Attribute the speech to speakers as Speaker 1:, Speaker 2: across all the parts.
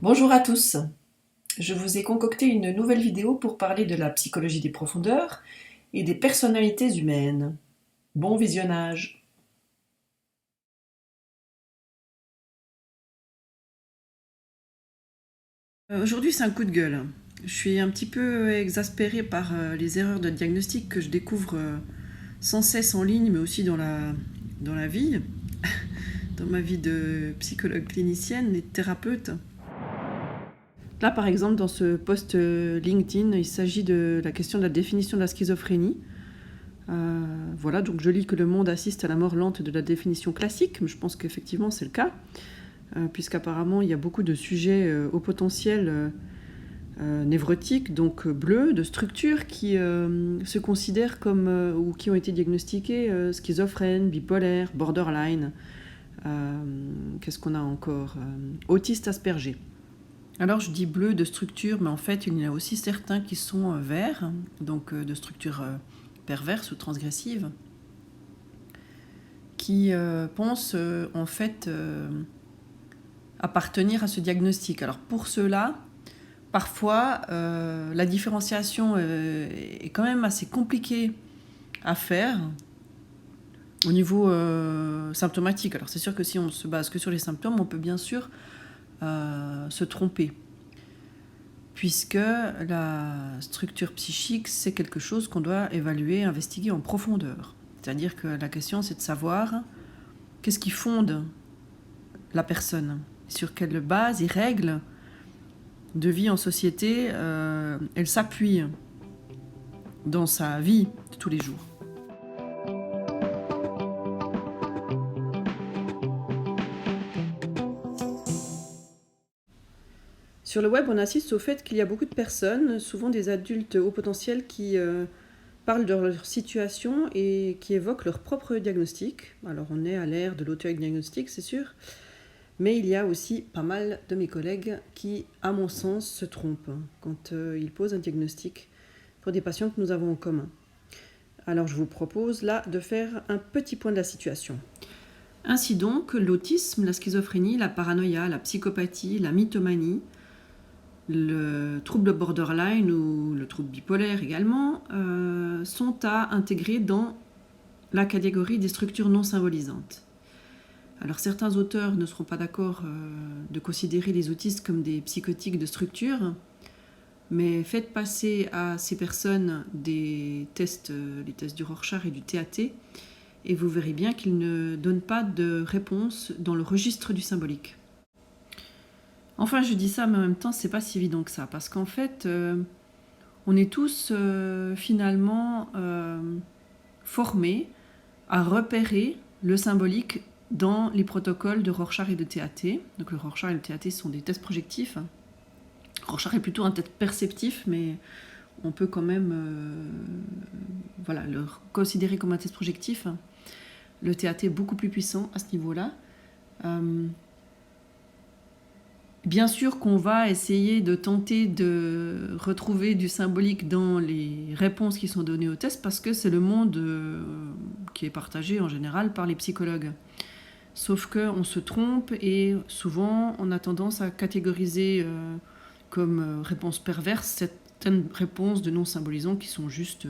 Speaker 1: Bonjour à tous, je vous ai concocté une nouvelle vidéo pour parler de la psychologie des profondeurs et des personnalités humaines. Bon visionnage. Aujourd'hui c'est un coup de gueule. Je suis un petit peu exaspérée par les erreurs de diagnostic que je découvre sans cesse en ligne mais aussi dans la vie, dans ma vie de psychologue clinicienne et de thérapeute. Là, par exemple, dans ce post LinkedIn, il s'agit de la question de la définition de la schizophrénie. Voilà, donc je lis que le monde assiste à la mort lente de la définition classique, mais je pense qu'effectivement c'est le cas, puisqu'apparemment il y a beaucoup de sujets au potentiel névrotiques, donc bleus, de structures qui se considèrent comme, ou qui ont été diagnostiquées schizophrènes, bipolaires, borderline, qu'est-ce qu'on a encore, autistes Asperger. Alors je dis bleu de structure, mais en fait il y en a aussi certains qui sont verts, donc de structure perverse ou transgressive, qui pensent en fait appartenir à ce diagnostic. Alors pour ceux-là, parfois la différenciation est quand même assez compliquée à faire au niveau symptomatique. Alors c'est sûr que si on se base que sur les symptômes, on peut bien sûr se tromper, puisque la structure psychique, c'est quelque chose qu'on doit évaluer, investiguer en profondeur. C'est-à-dire que la question, c'est de savoir qu'est-ce qui fonde la personne, sur quelle base et règles de vie en société elle s'appuie dans sa vie de tous les jours. Sur le web, on assiste au fait qu'il y a beaucoup de personnes, souvent des adultes haut potentiel, qui parlent de leur situation et qui évoquent leur propre diagnostic. Alors on est à l'ère de l'auto-diagnostic, c'est sûr, mais il y a aussi pas mal de mes collègues qui, à mon sens, se trompent quand ils posent un diagnostic pour des patients que nous avons en commun. Alors je vous propose là de faire un petit point de la situation. Ainsi donc, l'autisme, la schizophrénie, la paranoïa, la psychopathie, la mythomanie, le trouble borderline ou le trouble bipolaire également, sont à intégrer dans la catégorie des structures non symbolisantes. Alors certains auteurs ne seront pas d'accord de considérer les autistes comme des psychotiques de structure, mais faites passer à ces personnes des tests, les tests du Rorschach et du TAT, et vous verrez bien qu'ils ne donnent pas de réponse dans le registre du symbolique. Enfin, je dis ça, mais en même temps, c'est pas si évident que ça, parce qu'en fait, on est tous finalement formés à repérer le symbolique dans les protocoles de Rorschach et de TAT. Donc le Rorschach et le TAT sont des tests projectifs. Rorschach est plutôt un test perceptif, mais on peut quand même le considérer comme un test projectif. Le TAT est beaucoup plus puissant à ce niveau-là. Bien sûr qu'on va essayer de tenter de retrouver du symbolique dans les réponses qui sont données au test, parce que c'est le monde qui est partagé en général par les psychologues. Sauf qu'on se trompe et souvent on a tendance à catégoriser comme réponse perverse certaines réponses de non symbolisants qui sont juste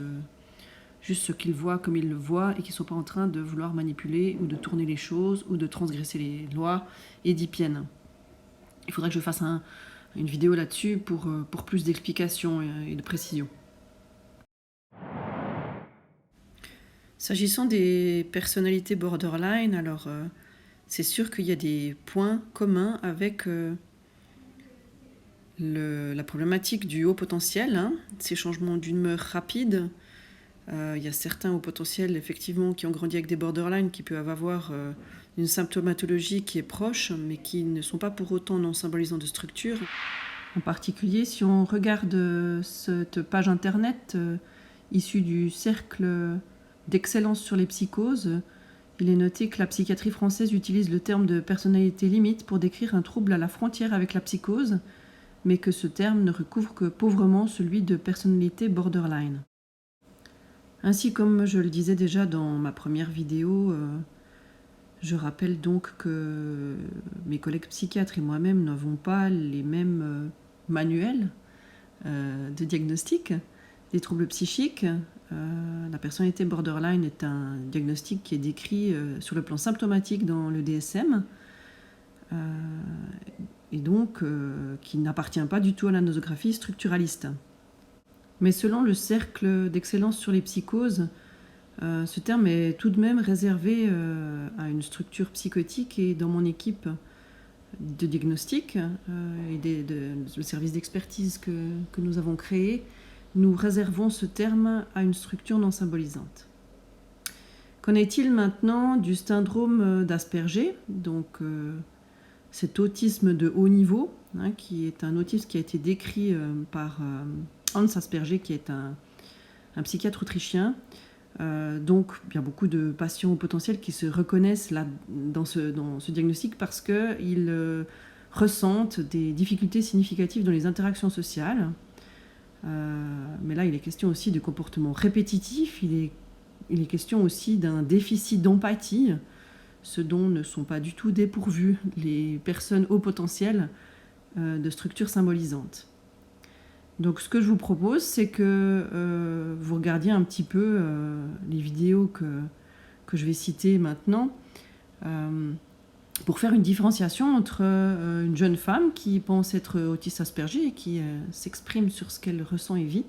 Speaker 1: ce qu'ils voient comme ils le voient et qui ne sont pas en train de vouloir manipuler ou de tourner les choses ou de transgresser les lois édipiennes. Il faudrait que je fasse une vidéo là-dessus pour plus d'explications et de précision. S'agissant des personnalités borderline, alors c'est sûr qu'il y a des points communs avec la problématique du haut potentiel, ces changements d'humeur rapides. Il y a certains hauts potentiels effectivement qui ont grandi avec des borderline qui peuvent avoir une symptomatologie qui est proche, mais qui ne sont pas pour autant non symbolisants de structure. En particulier, si on regarde cette page internet issue du cercle d'excellence sur les psychoses, il est noté que la psychiatrie française utilise le terme de personnalité limite pour décrire un trouble à la frontière avec la psychose, mais que ce terme ne recouvre que pauvrement celui de personnalité borderline. Ainsi, comme je le disais déjà dans ma première vidéo, Je rappelle donc que mes collègues psychiatres et moi-même n'avons pas les mêmes manuels de diagnostic des troubles psychiques. La personnalité borderline est un diagnostic qui est décrit sur le plan symptomatique dans le DSM et donc qui n'appartient pas du tout à la nosographie structuraliste. Mais selon le cercle d'excellence sur les psychoses, ce terme est tout de même réservé à une structure psychotique, et dans mon équipe de diagnostic et le service d'expertise que nous avons créé, nous réservons ce terme à une structure non symbolisante. Qu'en est-il maintenant du syndrome d'Asperger, donc cet autisme de haut niveau, qui est un autisme qui a été décrit par Hans Asperger, qui est un psychiatre autrichien. Donc il y a beaucoup de patients potentiels qui se reconnaissent là, dans ce diagnostic parce qu'ils ressentent des difficultés significatives dans les interactions sociales. Mais là, il est question aussi de comportements répétitifs, il est question aussi d'un déficit d'empathie, ce dont ne sont pas du tout dépourvues les personnes haut potentiel de structures symbolisantes. Donc ce que je vous propose, c'est que vous regardiez un petit peu les vidéos que je vais citer maintenant pour faire une différenciation entre une jeune femme qui pense être autiste Asperger et qui s'exprime sur ce qu'elle ressent et vit,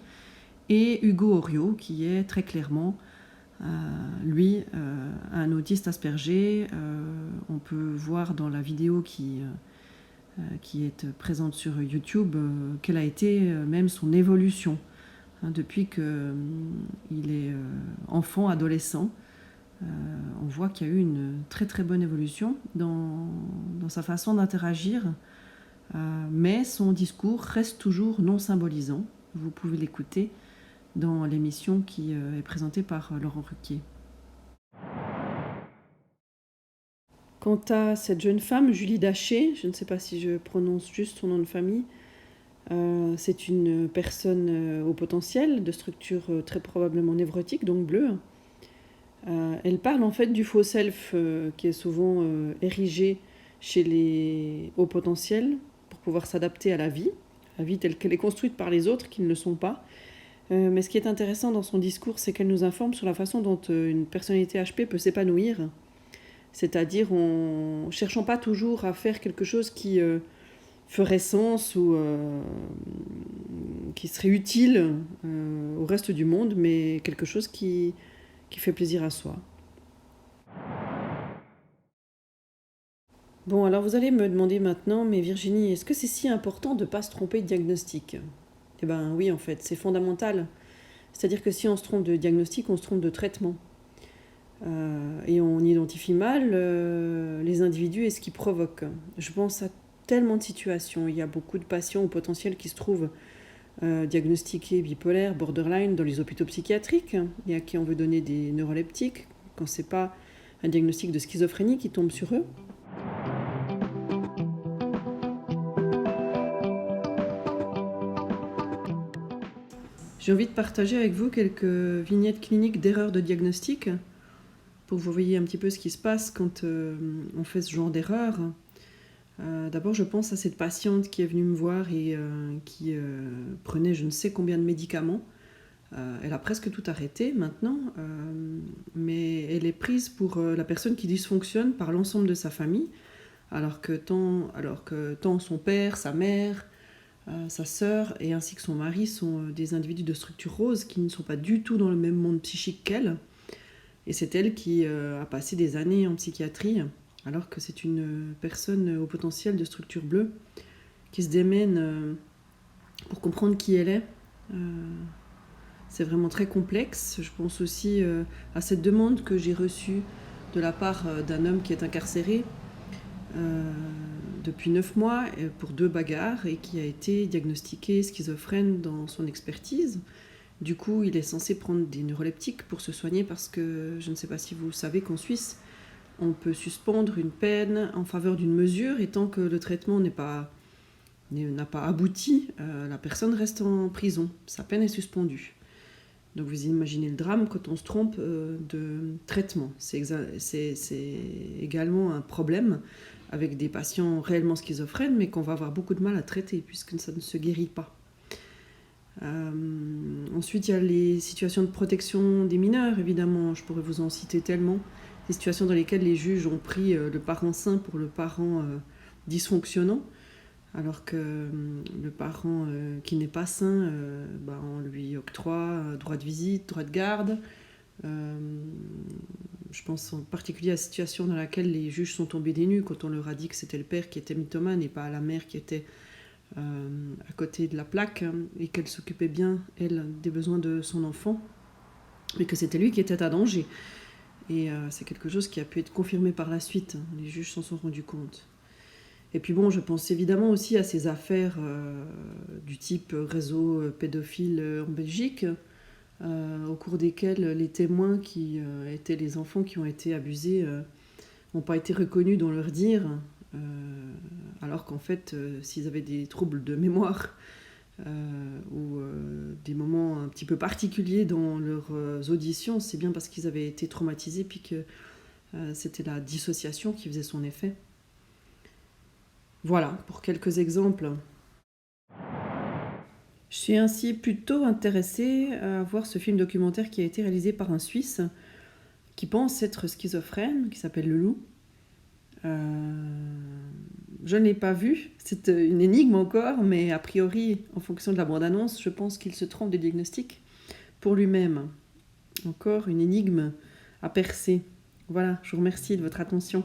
Speaker 1: et Hugo Orio qui est très clairement, lui, un autiste Asperger. On peut voir dans la vidéo qui est présente sur YouTube, quelle a été même son évolution depuis qu'il est enfant, adolescent. On voit qu'il y a eu une très très bonne évolution dans sa façon d'interagir, mais son discours reste toujours non symbolisant. Vous pouvez l'écouter dans l'émission qui est présentée par Laurent Ruquier. Quant à cette jeune femme, Julie Daché, je ne sais pas si je prononce juste son nom de famille, c'est une personne au potentiel de structure très probablement névrotique, donc bleue. Elle parle en fait du faux self qui est souvent érigé chez les hauts potentiels pour pouvoir s'adapter à la vie telle qu'elle est construite par les autres qui ne le sont pas. Mais ce qui est intéressant dans son discours, c'est qu'elle nous informe sur la façon dont une personnalité HP peut s'épanouir. C'est-à-dire en cherchant pas toujours à faire quelque chose qui ferait sens ou qui serait utile au reste du monde, mais quelque chose qui fait plaisir à soi. Bon, alors vous allez me demander maintenant, mais Virginie, est-ce que c'est si important de ne pas se tromper de diagnostic ? Eh bien oui, en fait, c'est fondamental. C'est-à-dire que si on se trompe de diagnostic, on se trompe de traitement. Et on identifie mal les individus et ce qu'ils provoquent. Je pense à tellement de situations. Il y a beaucoup de patients au potentiel qui se trouvent diagnostiqués bipolaires, borderline dans les hôpitaux psychiatriques, et à qui on veut donner des neuroleptiques quand c'est pas un diagnostic de schizophrénie qui tombe sur eux. J'ai envie de partager avec vous quelques vignettes cliniques d'erreurs de diagnostic pour que vous voyez un petit peu ce qui se passe quand on fait ce genre d'erreur. D'abord, je pense à cette patiente qui est venue me voir et qui prenait je ne sais combien de médicaments. Elle a presque tout arrêté maintenant, mais elle est prise pour la personne qui dysfonctionne par l'ensemble de sa famille, alors que tant son père, sa mère, sa sœur et ainsi que son mari sont des individus de structure rose qui ne sont pas du tout dans le même monde psychique qu'elle. Et c'est elle qui a passé des années en psychiatrie, alors que c'est une personne au potentiel de structure bleue qui se démène pour comprendre qui elle est. C'est vraiment très complexe. Je pense aussi à cette demande que j'ai reçue de la part d'un homme qui est incarcéré depuis 9 mois pour 2 bagarres et qui a été diagnostiqué schizophrène dans son expertise. Du coup, il est censé prendre des neuroleptiques pour se soigner parce que, je ne sais pas si vous savez qu'en Suisse, on peut suspendre une peine en faveur d'une mesure et tant que le traitement n'a pas abouti, la personne reste en prison. Sa peine est suspendue. Donc vous imaginez le drame quand on se trompe de traitement. C'est également un problème avec des patients réellement schizophrènes, mais qu'on va avoir beaucoup de mal à traiter, puisque ça ne se guérit pas. Ensuite, il y a les situations de protection des mineurs, évidemment. Je pourrais vous en citer tellement. Des situations dans lesquelles les juges ont pris le parent sain pour le parent dysfonctionnant, alors que le parent qui n'est pas sain, on lui octroie droit de visite, droit de garde. Je pense en particulier à la situation dans laquelle les juges sont tombés des nues quand on leur a dit que c'était le père qui était mythomane et pas la mère qui était à côté de la plaque, et qu'elle s'occupait bien, elle, des besoins de son enfant, mais que c'était lui qui était à danger. Et c'est quelque chose qui a pu être confirmé par la suite. Les juges s'en sont rendus compte. Et puis bon, je pense évidemment aussi à ces affaires du type réseau pédophile en Belgique, au cours desquelles les témoins qui étaient les enfants qui ont été abusés n'ont pas été reconnus dans leur dire, alors qu'en fait, s'ils avaient des troubles de mémoire ou des moments un petit peu particuliers dans leurs auditions, c'est bien parce qu'ils avaient été traumatisés puis que c'était la dissociation qui faisait son effet. Voilà, pour quelques exemples. Je suis ainsi plutôt intéressée à voir ce film documentaire qui a été réalisé par un Suisse qui pense être schizophrène, qui s'appelle Le Loup. Je ne l'ai pas vu, c'est une énigme encore, mais a priori, en fonction de la bande-annonce, je pense qu'il se trompe de diagnostic pour lui-même. Encore une énigme à percer. Voilà, je vous remercie de votre attention.